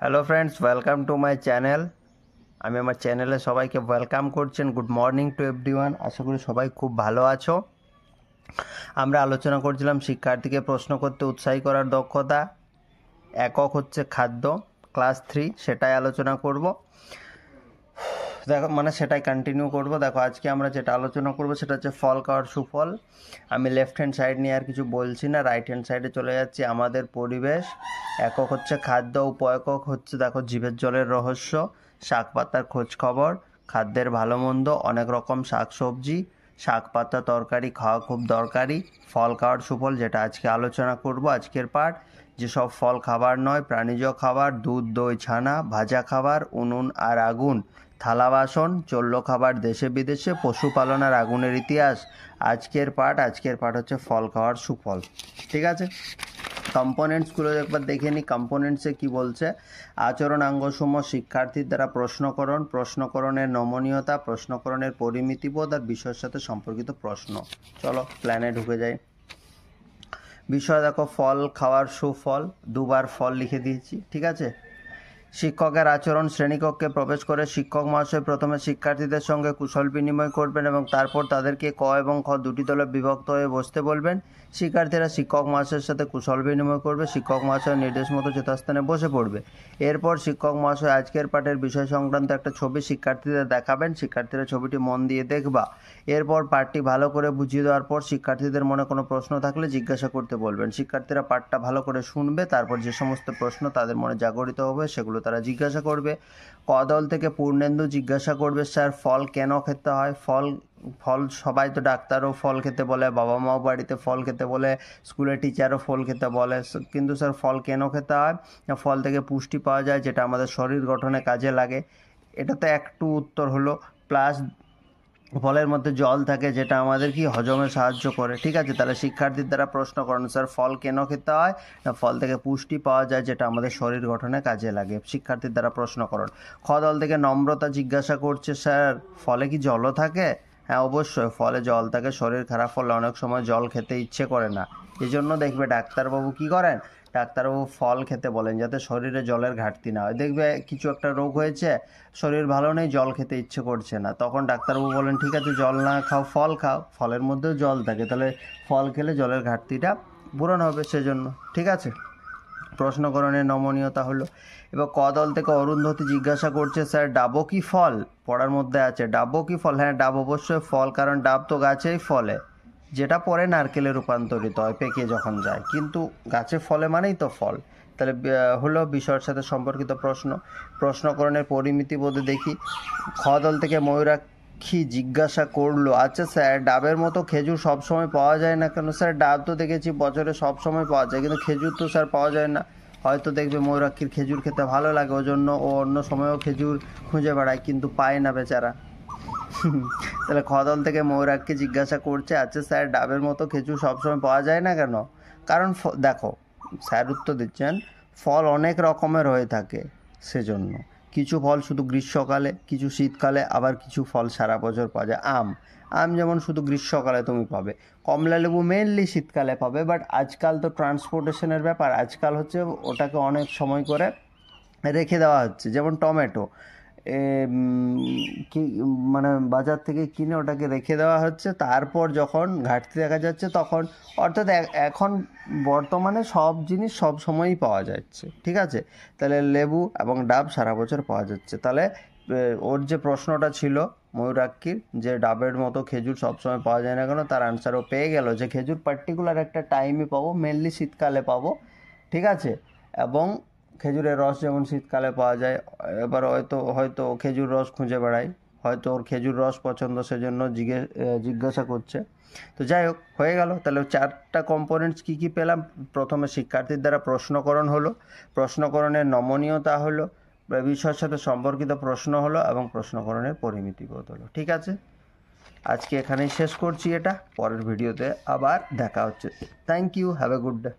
Hello friends, welcome to my channel. আমি আমার চ্যানেলে সবাইকে ওয়েলকাম করছেন। Good morning to everyone. আশা করি সবাই খুব ভালো আছো। আমরা আলোচনা করছিলাম শিক্ষার্থীকে প্রশ্ন করতে উৎসাহী করার দক্ষতা, একক হচ্ছে খাদ্য, ক্লাস 3, সেটাই আলোচনা করব। দেখো সেটাই কন্টিনিউ করব। দেখো আজকে আমরা যেটা আলোচনা করব সেটা হচ্ছে ফল খাওয়ার সুফল। আমি লেফট হ্যান্ড সাইড নিয়ে আর কিছু বলছি না, রাইট হ্যান্ড সাইডে চলে যাচ্ছি। আমাদের পরিবেশ, একক হচ্ছে খাদ্য, উপ-একক হচ্ছে দেখো জীবের জলের রহস্য, শাক পাতার খোঁজ খবর, খাদ্যের ভালো মন্দ, অনেক রকম শাক সবজি, শাক পাতা তরকারি খাওয়া খুব দরকারি, ফল খাওয়ার সুফল যেটা আজকে আলোচনা করব। আজকের পাঠ, যেসব ফল খাবার নয়, প্রাণীজ খাবার, দুধ দই ছানা, ভাজা খাবার, উনুন আর আগুন, থালা বাসন, চলল খাবার দেশে বিদেশে, পশুপালন আর আগুনের ইতিহাস। আজকের পাঠ হচ্ছে ফল খাওয়ার সুফল। ঠিক আছে, কম্পোনেন্টসগুলো একবার দেখে নিই। কম্পোনেন্টসে কি বলছে? আচরণাঙ্গসমূহ শিক্ষার্থীর দ্বারা প্রশ্নকরণের নমনীয়তা, প্রশ্নকরণের পরিমিতিবোধ আর বিষয়ের সাথে সম্পর্কিত প্রশ্ন। চলো প্ল্যানে ঢুকে যাই। বিষয় দেখো, ফল খাওয়ার সুফল, দুবার ফল লিখে দিয়েছি। ঠিক আছে, শিক্ষকের আচরণ। শ্রেণীকক্ষে প্রবেশ করে শিক্ষক মহাশয় প্রথমে শিক্ষার্থীদের সঙ্গে কুশল বিনিময় করবেন এবং তারপর তাদেরকে ক এবং খ দুটি দলে বিভক্ত হয়ে বসতে বলবেন। শিক্ষার্থীরা শিক্ষক মহাশয়ের সাথে কুশল বিনিময় করবে, শিক্ষক মহাশয়ের নির্দেশ মতো যথাস্থানে বসে পড়বে। এরপর শিক্ষক মহাশয় আজকের পাঠের বিষয় সংক্রান্ত একটা ছবি শিক্ষার্থীদের দেখাবেন, শিক্ষার্থীরা ছবিটি মন দিয়ে দেখবা। এরপর পাঠটি ভালো করে বুঝিয়ে দেওয়ার পর শিক্ষার্থীদের মনে কোনো প্রশ্ন থাকলে জিজ্ঞাসা করতে বলবেন। শিক্ষার্থীরা পাঠটা ভালো করে শুনবে, তারপর যে সমস্ত প্রশ্ন তাদের মনে জাগরিত হবে সেগুলো তারা জিজ্ঞাসা করবে। ক দল থেকে পূর্ণেন্দু জিজ্ঞাসা করবে, স্যার ফল কেন খেতে হয়? ফল সবাই তো, ডাক্তারও ফল খেতে বলে, বাবা মাও বাড়িতে ফল খেতে বলে, স্কুলের টিচারও ফল খেতে বলে, কিন্তু স্যার ফল কেন খেতে হয়? ফল থেকে পুষ্টি পাওয়া যায় যেটা আমাদের শরীর গঠনে কাজে লাগে। এটাতে একটু উত্তর হলো। প্লাস ফলের মধ্যে জল থাকে যেটা আমাদের কি হজমে সাহায্য করে। ঠিক আছে, তাহলে শিক্ষার্থীর দ্বারা প্রশ্ন করেন, স্যার ফল কেন খেতে হয়? না ফল থেকে পুষ্টি পাওয়া যায় যেটা আমাদের শরীর গঠনে কাজে লাগে। শিক্ষার্থীর দ্বারা প্রশ্ন করুন। খ দল থেকে নম্রতা জিজ্ঞাসা করছে, স্যার ফলে কি জলও থাকে? হ্যাঁ অবশ্যই, ফলে জল থাকে। শরীর খারাপ হলে অনেক সময় জল খেতে ইচ্ছে করে না, এই জন্য দেখবে ডাক্তারবাবু কি করেন, ডাক্তারবাবু ফল খেতে বলেন যাতে শরীরে জলের ঘাটতি না হয়। দেখবে কিছু একটা রোগ হয়েছে, শরীর ভালো নেই, জল খেতে ইচ্ছে করছে না, তখন ডাক্তারবাবু বলেন ঠিক আছে জল না খাও, ফল খাও, ফলের মধ্যেও জল থাকে, তাহলে ফল খেলে জলের ঘাটতিটা পূরণ হবে সেজন্য। ঠিক আছে, প্রশ্নকরণের নমনীয়তা হলো। এবার ক দল থেকে অরুন্ধতী জিজ্ঞাসা করছে, স্যার ডাবও কি ফল? পড়ার মধ্যে আছে ডাবও কি ফল? হ্যাঁ ডাব অবশ্যই ফল, কারণ ডাব তো গাছেই ফলে, যেটা পরে নারকেলে রূপান্তরিত হয় পেকে যখন যায়, কিন্তু গাছে ফলে মানেই তো ফল। তাহলে হলো বিষয়ের সাথে সম্পর্কিত প্রশ্ন। প্রশ্নকরণের পরিমিতি বোধে দেখি। খ দল থেকে ময়ূরাক্ষী জিজ্ঞাসা করলো, আচ্ছা স্যার ডাবের মতো খেজুর সবসময় পাওয়া যায় না কেন? স্যার ডাব তো দেখেছি বছরে সব সময় পাওয়া যায়, কিন্তু খেজুর তো স্যার পাওয়া যায় না। হয়তো দেখবে ময়ূরাক্ষীর খেজুর খেতে ভালো লাগে, ওই জন্য ও অন্য সময়ও খেজুর খুঁজে বেড়ায়, কিন্তু পায় না বেচারা। তাহলে খ দল থেকে ময়ূরাক্ষী জিজ্ঞাসা করছে, আচ্ছা স্যার ডাবের মতো খেজুর সবসময় পাওয়া যায় না কেন? কারণ দেখো স্যার উত্তর দিচ্ছেন, ফল অনেক রকমের হয়ে থাকে, সেজন্য কিছু ফল শুধু গ্রীষ্মকালে, কিছু শীতকালে, আবার কিছু ফল সারা বছর পাওয়া যায়। আম যেমন শুধু গ্রীষ্মকালে তুমি পাবে, কমলা লেবু মেনলি শীতকালে পাবে। বাট আজকাল তো ট্রান্সপোর্টেশনের ব্যাপার, আজকাল হচ্ছে ওটাকে অনেক সময় করে রেখে দেওয়া হচ্ছে। যেমন টমেটো কি বাজার থেকে কিনে ওটাকে রেখে দেওয়া হচ্ছে, তারপর যখন ঘাটতি দেখা যাচ্ছে তখন, অর্থাৎ এখন বর্তমানে সব জিনিস সব সময়ই পাওয়া যাচ্ছে। ঠিক আছে, তাহলে লেবু এবং ডাব সারা বছর পাওয়া যাচ্ছে। তাহলে ওর যে প্রশ্নটা ছিল ময়ূরাক্ষীর, যে ডাবের মতো খেজুর সবসময় পাওয়া যায় না কেন, তার আনসারও পেয়ে গেল যে খেজুর পার্টিকুলার একটা টাইমে পাবো, মেনলি শীতকালে পাবো। ঠিক আছে, এবং খেজুরের রস যেমন শীতকালে পাওয়া যায়, এবার হয়তো খেজুর রস খুঁজে বেড়াই, হয়তো ওর খেজুর রস পছন্দ সেজন্য জিজ্ঞাসা করছে। তো যাই হোক, হয়ে গেল। তাহলে 4টা কম্পোনেন্টস কী কী পেলাম? প্রথমে শিক্ষার্থীর দ্বারা প্রশ্নকরণ হলো, প্রশ্নকরণের নমনীয়তা হলো, বিষয়ের সাথে সম্পর্কিত প্রশ্ন হলো, এবং প্রশ্নকরণের পরিমিতিবোধ হলো। ঠিক আছে, আজকে এখানেই শেষ করছি এটা, পরের ভিডিওতে আবার দেখা হচ্ছে। Thank you, have a good day.